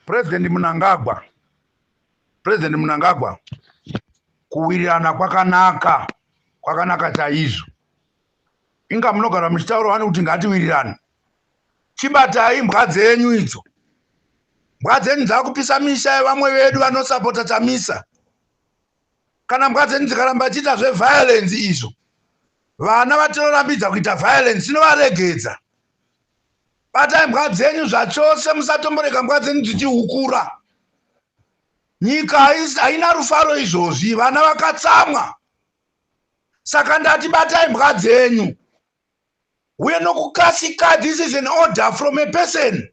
President Mnangagwa kuwirirana kwakanaka chaizvo. Inga munogara muchitaura vane kuti ngatiwirirane. Chibatai mbwa dzenyu idzo. Mbwa dzenyu dzakupisa misha yevamwe vedu vanosapota Chamisa. Kana mbwa dzenyu dzikaramba chiita zveviolence izvo, vana vatorambidza kuita violence inovaregedza. Batai mbwa dzenyu zvachose, musatomboreka mbwa dzenyu dzichihukura. Nyika haina rufaro izvozvi, vana vakatsamwa. Saka ndati batai mbwa dzenyu. Uye nokukasika, this is an order from a person.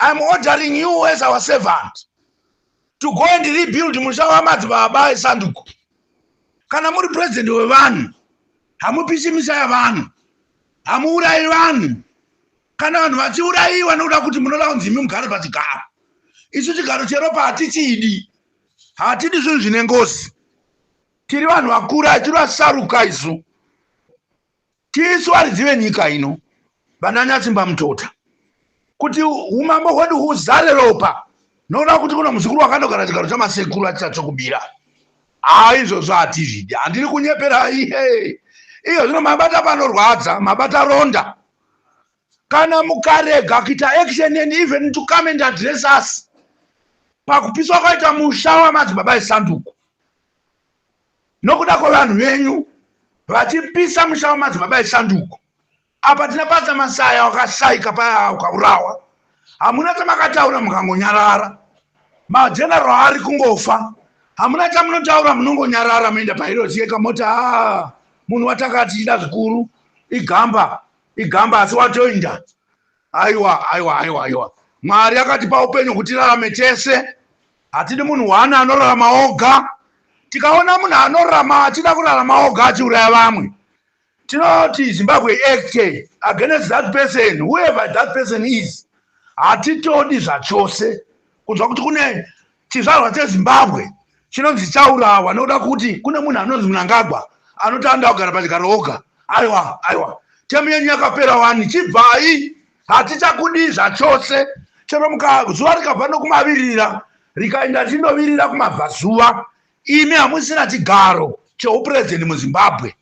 I'm ordering you as our servant to go and rebuild musha wamadzibaba eSanduku. Kana muri president wevanhu, hamupisi misha yavanhu, hamuurayi vanhu. Kana vanhu vachiurayiwa nokuda kuti munoda kunzi imi mugare pachigaro. Isu chigaro cheropa hatichidi. Hatidi zvinhu zvine ngozi. Tiri vanhu vakura, tiri vasaruka isu. Tisu varidzive nyika ino, vananyatsimba mutota. Kuti umambo hwedu huzare ropa. Nokuda kuti kuna muzukuru wakandogara chigaro chamasekuru achachokubira. Izvozvo hatizvidi. Handiri kunyepera ihe. Iyo zvino mabata panorwadza, mabata ronda. Kana mukarega kuita action and even to come and address us. Pakupiswa kwaita musha wamadzibaba eSanduku. Nokuda kwevanhu venyu vachipisa musha wamadzibaba eSanduku. Apa tinapata Masaya wakashaika paya ukaurawa. Hamuna chamakataura mukangonyarara. Majenerali ari kungofa. Hamuna chamunotaura munongonyarara muenda pairo cheka mota munhu watakati ida zvikuru igamba asi watoinda. Aiwa. Mwari akatipa upenyu kuti tirarame tese. Hatidi munhu wana anorarama oga. Tikaona munhu anorarama achida kurarama oga achiuraya vamwe, tinoti Zimbabwe Act against that person, whoever that person is. Hatitodi zvachose kunzwa kuti kune chizvarwa cheZimbabwe chinonzi chaurawa nokuda kuti kune munhu anonzi Mnangagwa anotanda kugara pachigaro oga. Aiwa. Temu yenyu yakapera wani. Chibvai. Hatichakudi zvachose. Chero zuva rikabva nokumavirira rikaenda chindovirira kumabvazuva, imi hamusina chigaro cheupresident muZimbabwe.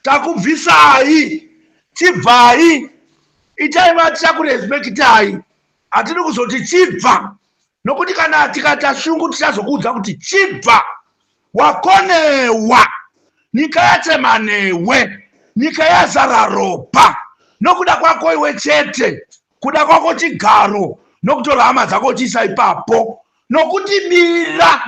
Takubvisai. Chibvai. Itai vatichakurespektai. Hatidi kuzoti chibva. Nokuti kana tikata shungu tichazokuudza kuti chibva. Wakonewa. Nyika yatsema newe. Nyika yazara ropa. Nokuda kwako iwe chete. Kuda kwako chigaro. Nokutora hama dzako uchiisa ipapo. Nokuti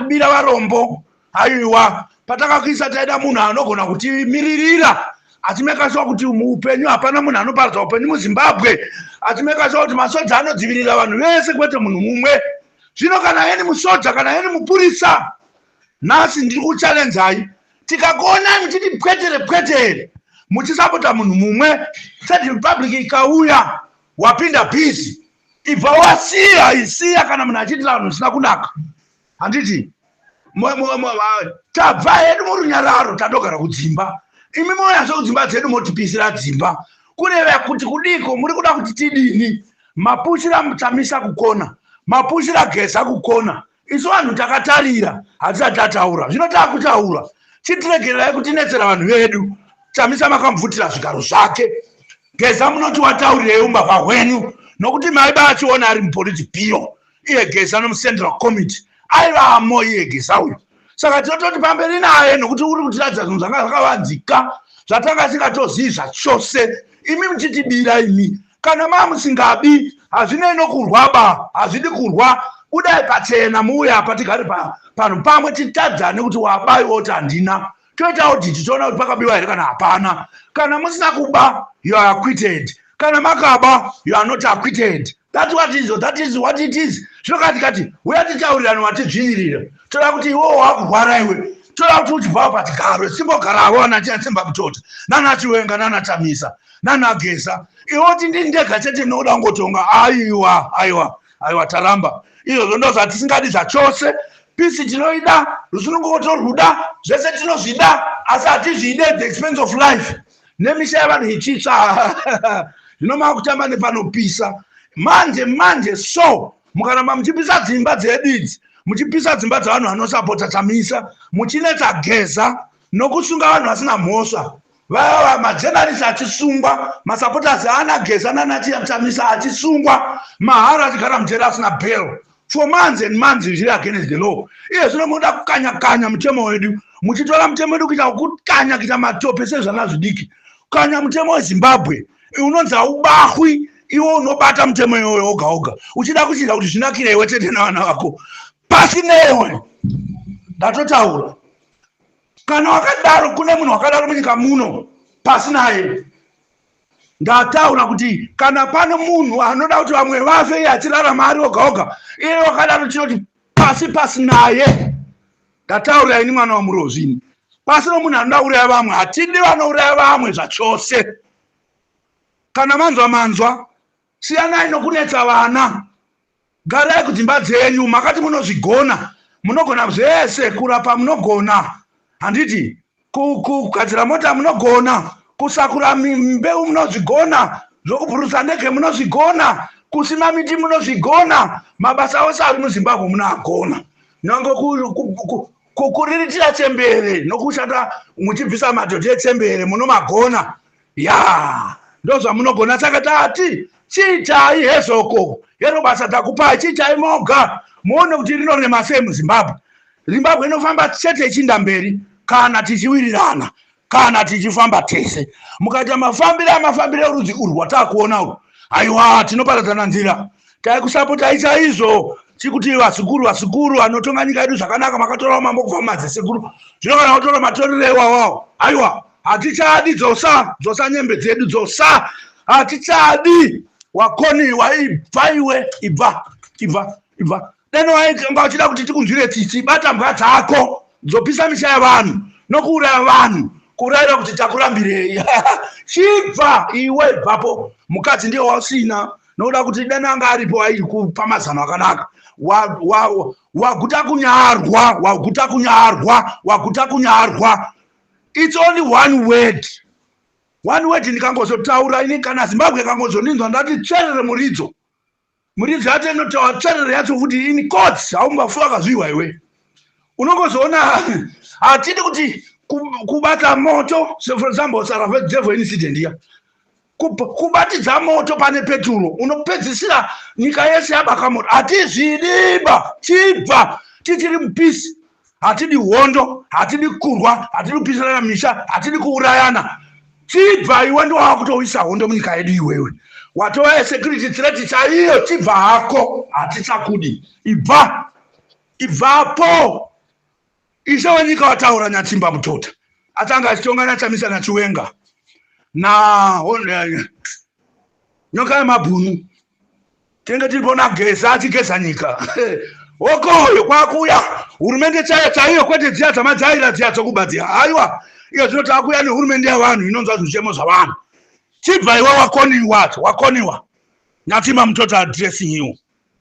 bira varombo. Aiwa. Patakakuisa taida munhu anogona kutimiririra. Atimekaswa kuti muupenyu hapana munhu anoparadza upenyu muZimbabwe. Atimekaswa kuti masoja anodzivirira vanhu vese kwete munhu mumwe. Zvino kana heni musoja, kana heni mupurisa, nhasi ndiri kuchallengei. Tikakuona muchiti pwetere muchisapota munhu mumwe, State Republic ikauya wapinda bhizi, ibva wasiya kana munhu achitira vanhu zvisina kunaka. Handiti tabva hedu murunyararo tadogara kudzimba. Imi moyanzva kudzimba dzedu motipisira dzimba. Kureva kuti kudiko muri kuda kuti tidini? Mapushira Chamisa kukona, mapushira Geza kukona. Isu vanhu takatarira hatisati tataura. Zvino takutaura. Chitiregererai kutinetsera vanhu vedu. Chamisa makamubvutira zvigaro zvake. Geza munoti wataurireyi umbavha hwenyu nokuti maiba achiona ari mupolice bureau. Iye Geza nomuCentral Committee aivamo iye Geza uyu. Saka tinototi pamberi naye nokuti uri kutiradza zvinhu zvanga zvakavanzika zvatanga tisingatozivi zvachose. Imi muchitibira imi. Kana mamusingabi hazvinei nokurwa hazvidi kurwa. Budai pachena muuya apa tigare pano pamwe titadzane kuti wabai oti handina. Toita audit toona kuti pakabiwa here kana hapana. Kana musina kuba, you are acquitted. Kana makaba, you are not acquitted. That is what it is. Zvinokatikati uya tichaurirana watizvinyirira. Toda kuti iwo wakurwara iwe. Toda kuti uchibva pachigaro simbogarawo vanachitsemba mutota. Nana Chiwenga, nana Chamisa, nana Geza. Iwo tindi ndega chete noda ngotonga. Aiwa taramba. Izvo ndo zvatisingadi zvachose. Pisi tinoida, rusunungoto ruda, zvese tinozvida, asi hatizvide at the expense of life. Nemisha yavanhu ichitsva. Zvinomava kutamba nepanopisa. Manje so mukaramba muchipisa dzimba dzedu idzi, muchipisa dzimba dzavanhu vanosapota Chamisa, muchinetsa geza nokusunga vanhu vasina mhosva, vaya majenarisi achisungwa, masapotasi ana geza nana Chamisa achisungwa, mahara achigara mujeri asina bail for months and months zviri against the law. Iye zvino munoda kukanya mutemo wedu, muchitora mutemo wedu kuita kukanya kuita matope sezvana zvidiki. Kukanya mutemo weZimbabwe unonzi haubahwi, iwe unobata mutemo iwoyo oga oga uchida kuchita kuti zvinakire iwe tete navana vako. Pasinewe ndatotaura, kana wakadaro, kune munhu wakadaro munyika muno pasinaye. Ndataura kuti kana pane munhu anoda kuti vamwe vafe iye achirarama ari oga oga, iye wakadaro chinoti pasinaye. Ndataura ini mwana waMurozvini, pasino munhu anoda uraya vamwe, hatidi vanouraya vamwe zvachose. Kana manzwa siyanai nokunetsa vana, garai kudzimba dzenyu, makati munogona zvese, kurapa munogona, handiti kugadzira mota munogona, kusakura mbeu munozvigona, zvokubhurusa ndege munozvigona, kusima miti munozvigona, mabasa ose ari muZimbabwe munagona. Nyange kuriritira chembere nokushanda muchibvisa madhodha echembere munomagona. Ya ndozvamunogona. Saka tati chiitai hezoko, yero basa takupai, chiitai moga muone kuti rinorema sei muZimbabwe. Zimbabwe inofamba chete ichinda mberi kana tichiwirirana, kana tichifamba tese. Mukaita mafambire erudzi urwu rwatakuona urwu, aiwa tinoparadzana nzira. Taikusapotai chaizvo, chikuti vasikuru anotonga nyika yedu zvakanaka, makatora mambo kubva mumadzisekuru, zvino kana kutora matorero iwawawo, aiwa hatichadi, dzosa nyembe dzedu, dzosa, hatichadi. Wakoniwa, ibva iwe, ibva. Deno wainga uchida kuti tikunzwire tsitsi, bata mbwa dzako, dzopisa misha yavanhu nokuuraya vanhu, kurayira kuti takurambirei. Chibva iwe, ibvapo. Mukadzi ndiye wasina, nokuda kuti deno anga aripo airi kupa mazano akanaka. Waguta kunyarwa. It's only one word. One word ndikangozotaura ini, kana Zimbabwe ikangozoninzwa ndati tsverere muridzo yati inotaura tsverere yacho kuti ini courts haungafuwa kazviwa iwe. Unongozoona hatidi kuti kubata moto, for example Sarajevo incident ya kubatidza moto pane peturo, unopedzisira nyika yese yabaka moto. Hatizvidiba, chibva tichiri mupisi. Hatidi hondo, hatidi kurwa, hatidi kupisana misha, hatidi kuurayana. Chibva iwe ndo wakutoisa hondo munyika yedu iwewe. Watova security threat chaiyo, chibva hako, hatichakudi. Ibvapo. Ishe wenyika wataura Nyatimba Mutota, atanga achitonga Chamisa naChiwenga na nyoka yemabhunu, tenge tiripona geza achigeza nyika. Okoyo kwakuya hurumende chaiyo, kwete dziya dzamajaira dziya dzokuba dziya. Aiwa, iyo zvinotakuya nehurumende yavanhu inonzwa zvichemo zvavanhu. Chibva iwe wakoniwa Nyatimba Mutota addressing you.